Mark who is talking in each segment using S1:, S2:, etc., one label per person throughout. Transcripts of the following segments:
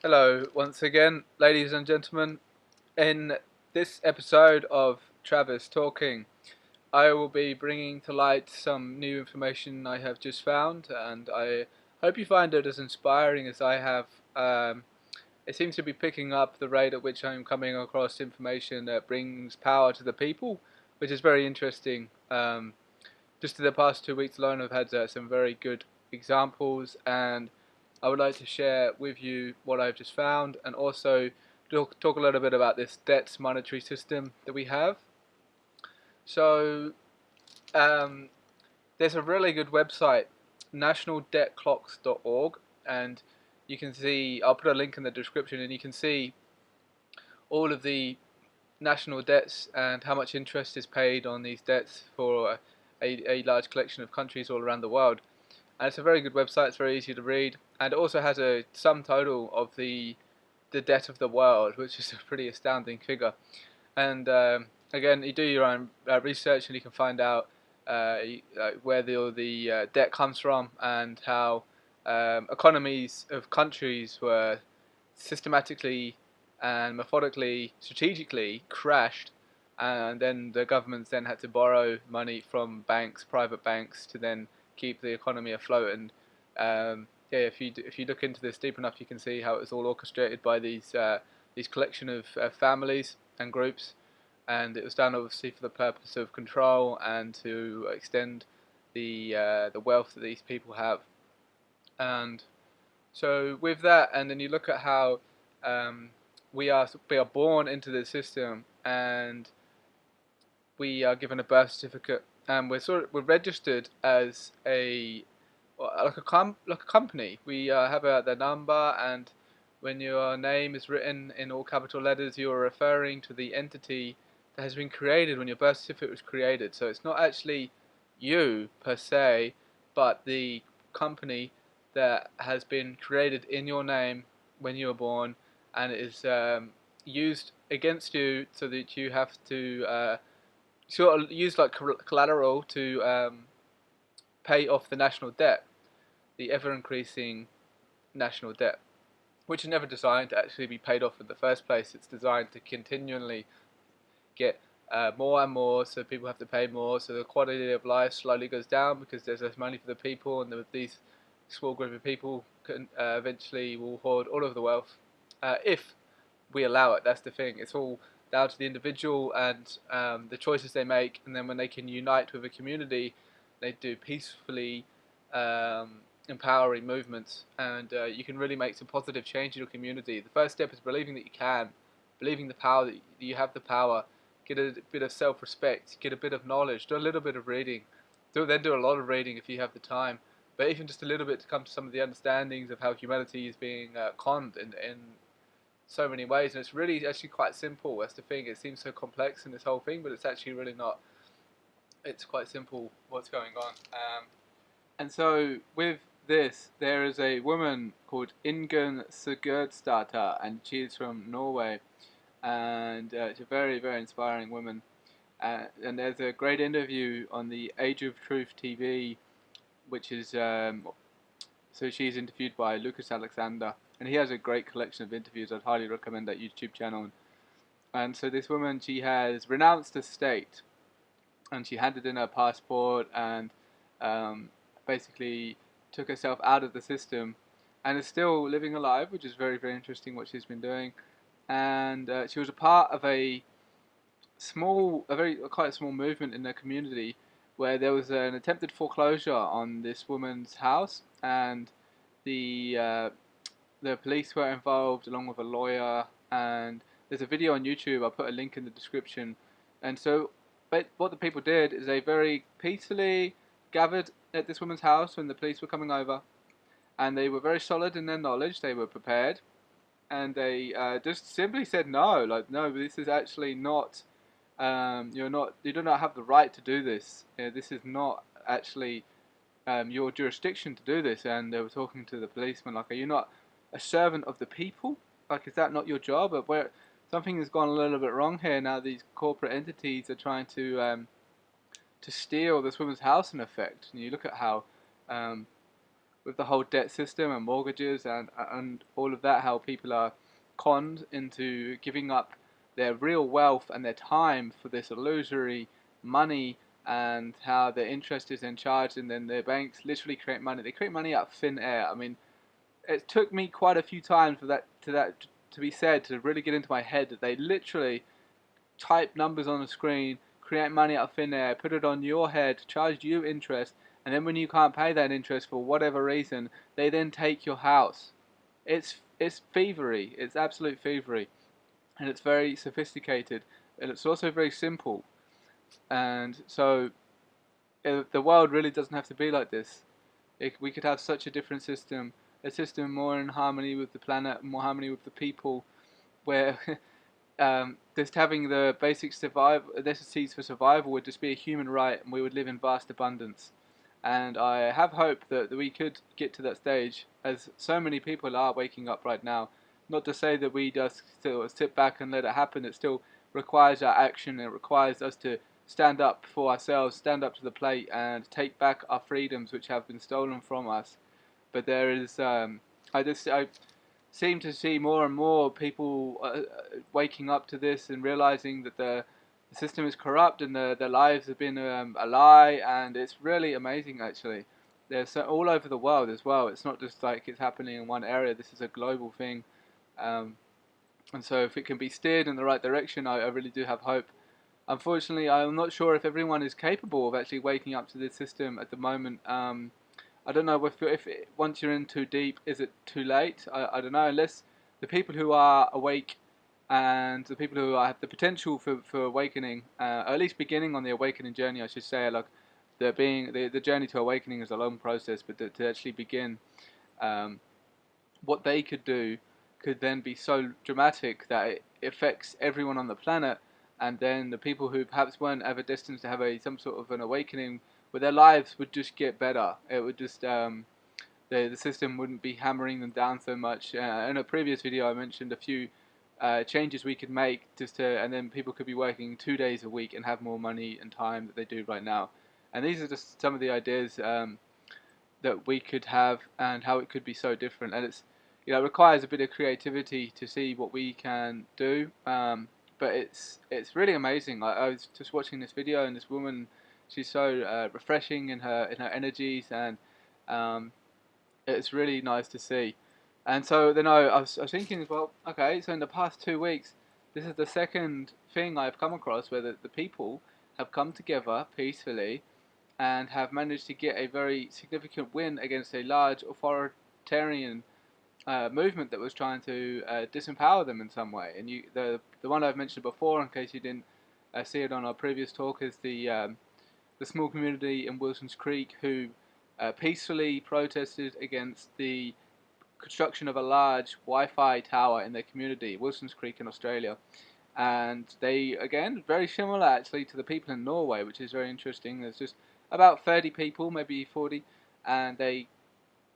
S1: Hello, once again, ladies and gentlemen. In this episode of Travis Talking, I will be bringing to light some new information I have just found, and I hope you find it as inspiring as I have. It seems to be picking up the rate at which I'm coming across information that brings power to the people, which is very interesting. Just in the past 2 weeks alone, I've had some very good examples, and I would like to share with you what I've just found, and also talk a little bit about this debts monetary system that we have. So, um, there's a really good website, nationaldebtclocks.org, and you can see, I'll put a link in the description, and you can see all of the national debts and how much interest is paid on these debts for a large collection of countries all around the world. And it's a very good website. It's very easy to read, and it also has a sum total of the debt of the world, which is a pretty astounding figure. And again, you do your own research, and you can find out where the debt comes from, and how economies of countries were systematically and methodically, strategically crashed, and then the governments then had to borrow money from banks, private banks, to then keep the economy afloat. And yeah, if you look into this deep enough, you can see how it was all orchestrated by these collection of families and groups, and it was done obviously for the purpose of control and to extend the wealth that these people have. And so with that, and then you look at how um, we are born into the system, and we are given a birth certificate, and we're registered as a like a company. We have the number, and when your name is written in all capital letters, you are referring to the entity that has been created when your birth certificate was created. So it's not actually you per se, but the company that has been created in your name when you were born, and it is used against you, so that you have to sort of use like collateral to pay off the national debt, the ever increasing national debt, which is never designed to actually be paid off in the first place. It's designed to continually get more and more, so people have to pay more, so the quality of life slowly goes down because there's less money for the people, and these small group of people can eventually will hoard all of the wealth if we allow it. That's the thing. It's all down to the individual and the choices they make, and then when they can unite with a community, they do peacefully empowering movements, and you can really make some positive change in your community. The first step is believing that you can, believing the power that you have the power. Get a bit of self-respect, get a bit of knowledge, do a little bit of reading, then do a lot of reading if you have the time, but even just a little bit to come to some of the understandings of how humanity is being conned in so many ways. And it's really actually quite simple. That's the thing. It seems so complex in this whole thing, but it's actually really not. It's quite simple what's going on. And so with this, there is a woman called Ingunn Sigurdsdatter, and she's from Norway, and she's a very, very inspiring woman. And there's a great interview on the Age of Truth TV, which is so she's interviewed by Lucas Alexander, and he has a great collection of interviews. I'd highly recommend that YouTube channel. And so this woman, she has renounced the state, and she handed in her passport, and basically took herself out of the system, and is still living a life, which is very, very interesting what she's been doing. And she was a part of quite a small movement in the community where there was an attempted foreclosure on this woman's house, and the uh, the police were involved along with a lawyer. And there's a video on YouTube. I'll put a link in the description. And so, but what the people did is they very peacefully gathered at this woman's house when the police were coming over, and they were very solid in their knowledge. They were prepared, and they just simply said no, like no, this is actually not. You do not have the right to do this. This is not actually your jurisdiction to do this. And they were talking to the policeman like, are you not a servant of the people? Like, is that not your job? But where something has gone a little bit wrong here now. These corporate entities are trying to steal this woman's house in effect. And you look at how with the whole debt system and mortgages and all of that, how people are conned into giving up their real wealth and their time for this illusory money, and how their interest is then charged, and then their banks literally create money. They create money out of thin air. I mean, it took me quite a few times for that to be said, to really get into my head that they literally type numbers on the screen, create money out of thin air, put it on your head, charge you interest, and then when you can't pay that interest for whatever reason, they then take your house. It's thievery. It's absolute thievery, and it's very sophisticated, and it's also very simple. And so the world really doesn't have to be like this. We could have such a different system, a system more in harmony with the planet, more harmony with the people, where just having the basic necessities for survival would just be a human right, and we would live in vast abundance. And I have hope that we could get to that stage, as so many people are waking up right now. Not to say that we just still sit back and let it happen. It still requires our action. It requires us to stand up for ourselves, stand up to the plate, and take back our freedoms which have been stolen from us. But there is, I seem to see more and more people waking up to this and realizing that the system is corrupt, and their lives have been a lie, and it's really amazing actually. There's all over the world as well. It's not just like it's happening in one area. This is a global thing, um, and so if it can be steered in the right direction, I really do have hope. Unfortunately, I'm not sure if everyone is capable of actually waking up to this system at the moment. I don't know if once you're in too deep, is it too late? I don't know, unless the people who are awake and the people who have the potential for awakening, or at least beginning on the awakening journey, I should say, like the journey to awakening is a long process, but to actually begin, um, what they could do could then be so dramatic that it affects everyone on the planet, and then the people who perhaps weren't ever destined to have some sort of an awakening, where their lives would just get better. It would just the system wouldn't be hammering them down so much. In a previous video, I mentioned a few changes we could make and then people could be working 2 days a week and have more money and time that they do right now. And these are just some of the ideas that we could have, and how it could be so different. And it requires a bit of creativity to see what we can do. But it's really amazing. I was just watching this video, and this woman, she's so refreshing in her energies, and um, it's really nice to see. And so then I was thinking as well, okay, so in the past 2 weeks, this is the second thing I've come across where the people have come together peacefully and have managed to get a very significant win against a large authoritarian movement that was trying to disempower them in some way. And the one I've mentioned before, in case you didn't see it on our previous talk, is the small community in Wilson's Creek who peacefully protested against the construction of a large Wi-Fi tower in their community, Wilson's Creek in Australia. And they, again, very similar actually to the people in Norway, which is very interesting. There's just about 30 people, maybe 40, and they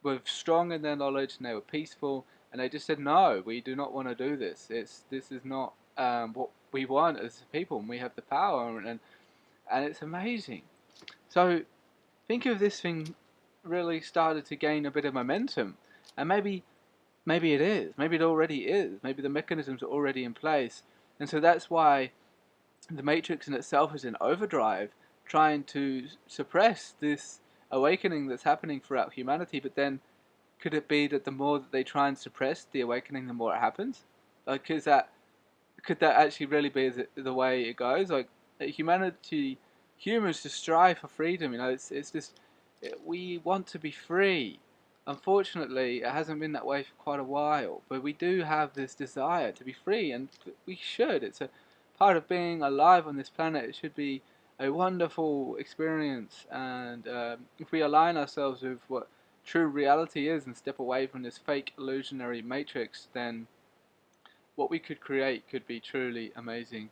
S1: were strong in their knowledge, and they were peaceful, and they just said, no, we do not want to do this. This is not what we want as people, and we have the power, and it's amazing. So think if this thing really started to gain a bit of momentum, and maybe it is, maybe it already is, maybe the mechanisms are already in place, and so that's why the Matrix in itself is in overdrive, trying to suppress this awakening that's happening throughout humanity. But then, could it be that the more that they try and suppress the awakening, the more it happens? Like, could that actually really be the way it goes? Like, humans just strive for freedom. It's just we want to be free. Unfortunately, it hasn't been that way for quite a while, but we do have this desire to be free, and we should. It's a part of being alive on this planet. It should be a wonderful experience, and if we align ourselves with what true reality is and step away from this fake illusionary matrix, then what we could create could be truly amazing.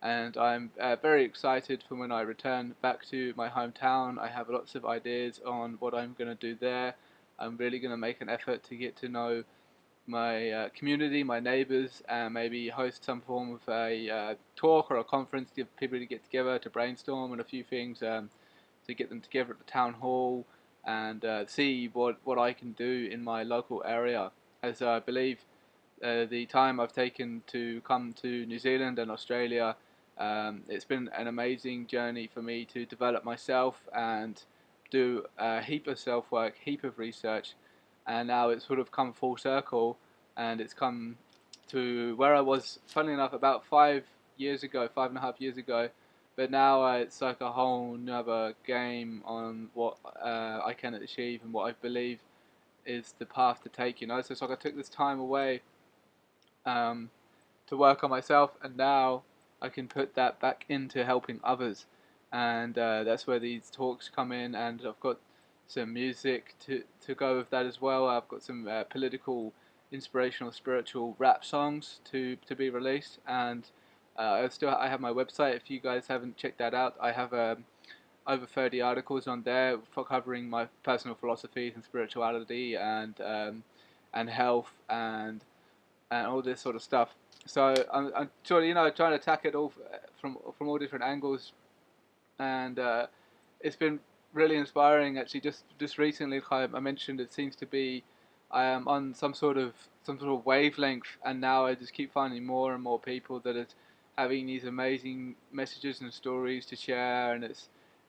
S1: And I'm very excited for when I return back to my hometown. I have lots of ideas on what I'm going to do there. I'm really going to make an effort to get to know my community, my neighbours, and maybe host some form of a talk or a conference, give people to get together to brainstorm on a few things, to get them together at the town hall, and see what I can do in my local area, as I believe the time I've taken to come to New Zealand and Australia, it's been an amazing journey for me to develop myself and do a heap of self work, heap of research, and now it's sort of come full circle, and it's come to where I was, funnily enough, about 5 years ago, 5.5 years ago. But now it's like a whole nother game on what I can achieve and what I believe is the path to take. So it's like I took this time away um, to work on myself, and now I can put that back into helping others, and that's where these talks come in. And I've got some music to go with that as well. I've got some political, inspirational, spiritual rap songs to be released, and I have my website. If you guys haven't checked that out, I have over 30 articles on there for covering my personal philosophies and spirituality and health and all this sort of stuff. So I'm sort of trying to attack it all from all different angles, and it's been really inspiring. Actually, just recently, like I mentioned, it seems to be I am on some sort of wavelength, and now I just keep finding more and more people that are having these amazing messages and stories to share, and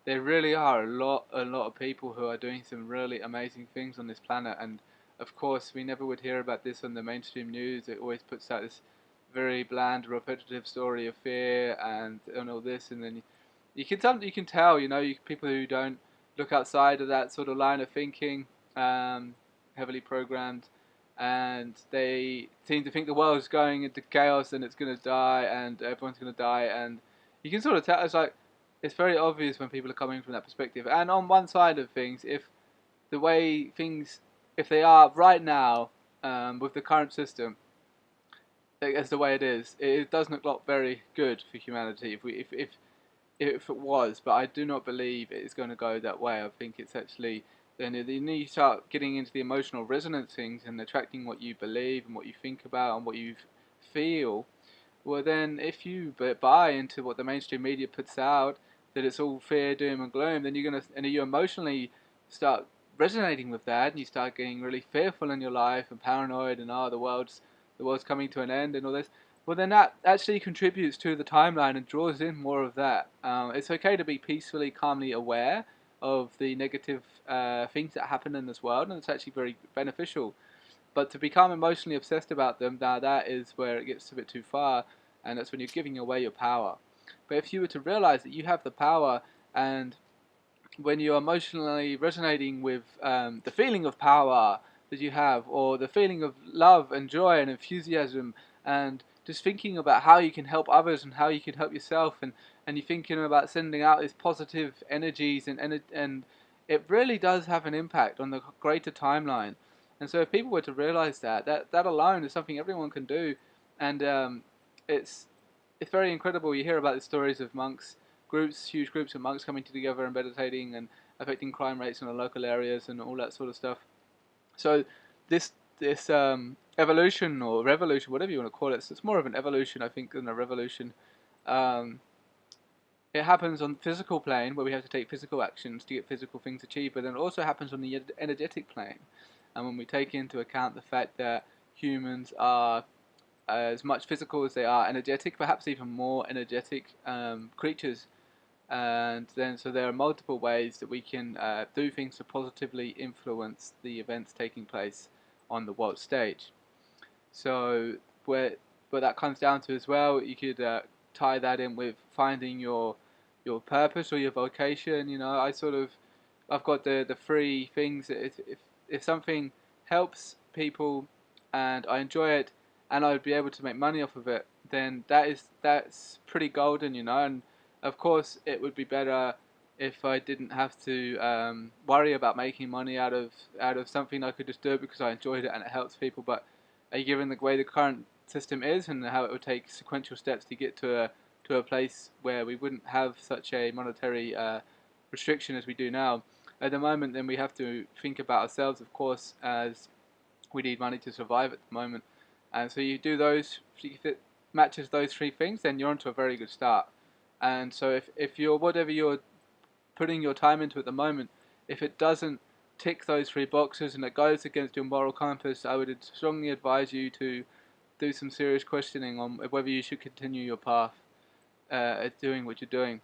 S1: there really are a lot of people who are doing some really amazing things on this planet. And of course, we never would hear about this on the mainstream news. It always puts out this very bland, repetitive story of fear and all this, and then you can tell, people who don't look outside of that sort of line of thinking, um, heavily programmed, and they seem to think the world's going into chaos and it's going to die and everyone's going to die, and you can sort of tell. It's very obvious when people are coming from that perspective. And on one side of things, if the way things, if they are right now, with the current system, as the way it is, it does not look very good for humanity. If it was, but I do not believe it is going to go that way. I think it's actually then you start getting into the emotional resonance things and attracting what you believe and what you think about and what you feel. Well, then, if you buy into what the mainstream media puts out, that it's all fear, doom, and gloom, then you emotionally start resonating with that, and you start getting really fearful in your life and paranoid, and the world's coming to an end, and all this. Well, then that actually contributes to the timeline and draws in more of that. It's okay to be peacefully, calmly aware of the negative things that happen in this world, and it's actually very beneficial. But to become emotionally obsessed about them, now that is where it gets a bit too far, and that's when you're giving away your power. But if you were to realize that you have the power, and when you're emotionally resonating with the feeling of power that you have, or the feeling of love and joy and enthusiasm, and just thinking about how you can help others and how you can help yourself, and you're thinking about sending out these positive energies, and it really does have an impact on the greater timeline. And so if people were to realize that alone is something everyone can do, and it's it's very incredible. You hear about the stories of monks, huge groups of monks coming together and meditating and affecting crime rates in the local areas and all that sort of stuff. So this evolution or revolution, whatever you want to call it, so it's more of an evolution, I think, than a revolution. Um, it happens on the physical plane where we have to take physical actions to get physical things achieved, but then it also happens on the energetic plane. And when we take into account the fact that humans are as much physical as they are energetic, perhaps even more energetic creatures. And then, so there are multiple ways that we can do things to positively influence the events taking place on the world stage. So, where that comes down to as well, you could tie that in with finding your purpose or your vocation. I've got the three things that if something helps people and I enjoy it and I would be able to make money off of it, then that's pretty golden. And of course it would be better if I didn't have to worry about making money out of something. I could just do it because I enjoyed it and it helps people. But given the way the current system is and how it would take sequential steps to get to a place where we wouldn't have such a monetary restriction as we do now. At the moment, then we have to think about ourselves, of course, as we need money to survive at the moment. And so you do those, if it matches those three things, then you're onto a very good start. And so if whatever you're putting your time into at the moment, if it doesn't tick those 3 boxes and it goes against your moral compass, I would strongly advise you to do some serious questioning on whether you should continue your path at doing what you're doing.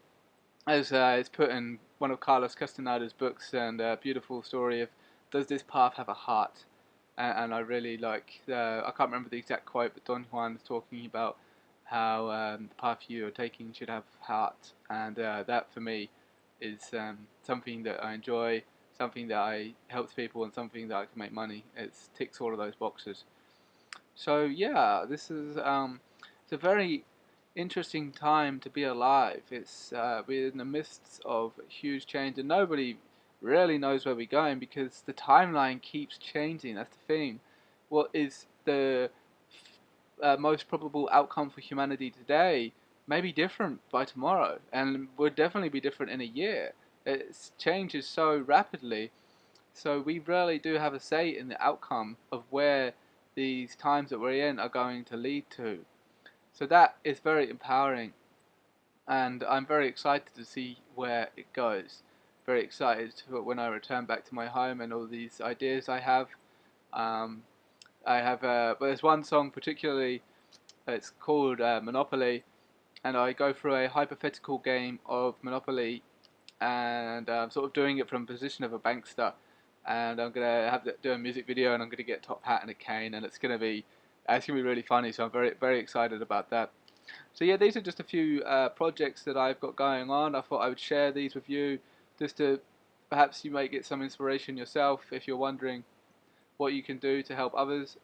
S1: As it's put in one of Carlos Castaneda's books, and a beautiful story of does this path have a heart? And I really like, I can't remember the exact quote, but Don Juan is talking about how the path you are taking should have heart, and that for me is something that I enjoy, something that I helps people, and something that I can make money. It ticks all of those boxes. So yeah, this is it's a very interesting time to be alive. It's we're in the midst of huge change, and nobody really knows where we're going because the timeline keeps changing. That's the thing. What is the most probable outcome for humanity today may be different by tomorrow, and would definitely be different in a year. It changes so rapidly, so we really do have a say in the outcome of where these times that we're in are going to lead to. So that is very empowering, and I'm very excited to see where it goes. Very excited to, when I return back to my home and all these ideas I have. Um, but there's one song particularly. It's called Monopoly, and I go through a hypothetical game of Monopoly, and I'm sort of doing it from a position of a bankster. And I'm gonna do a music video, and I'm gonna get a top hat and a cane, and it's gonna be really funny. So I'm very excited about that. So yeah, these are just a few projects that I've got going on. I thought I would share these with you, just to perhaps you might get some inspiration yourself if you're wondering what you can do to help others.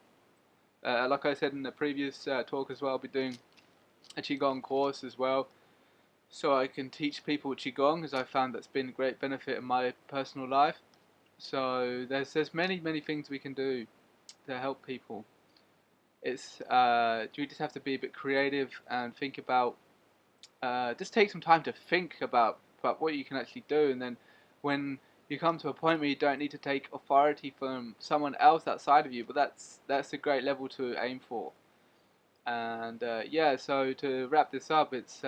S1: Like I said in the previous talk as well, I'll be doing a Qigong course as well, so I can teach people Qigong, as I found that's been a great benefit in my personal life. So there's many things we can do to help people. It's you just have to be a bit creative and think about just take some time to think about what you can actually do, and then when you come to a point where you don't need to take authority from someone else outside of you, but that's a great level to aim for. And yeah, so to wrap this up, it's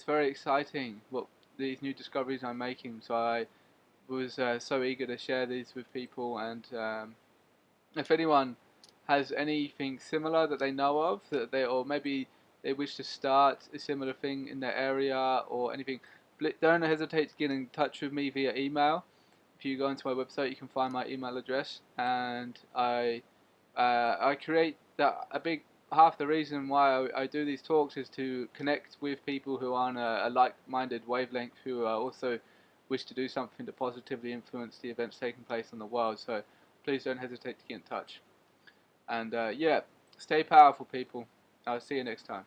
S1: very exciting what these new discoveries I'm making. So I was so eager to share these with people, and if anyone has anything similar that they know of, that they or maybe they wish to start a similar thing in their area or anything, don't hesitate to get in touch with me via email. If you go into my website, you can find my email address, and I create that a big half the reason why I do these talks is to connect with people who are on a like-minded wavelength, who are also wish to do something to positively influence the events taking place in the world. So please don't hesitate to get in touch. And yeah, stay powerful, people. I'll see you next time.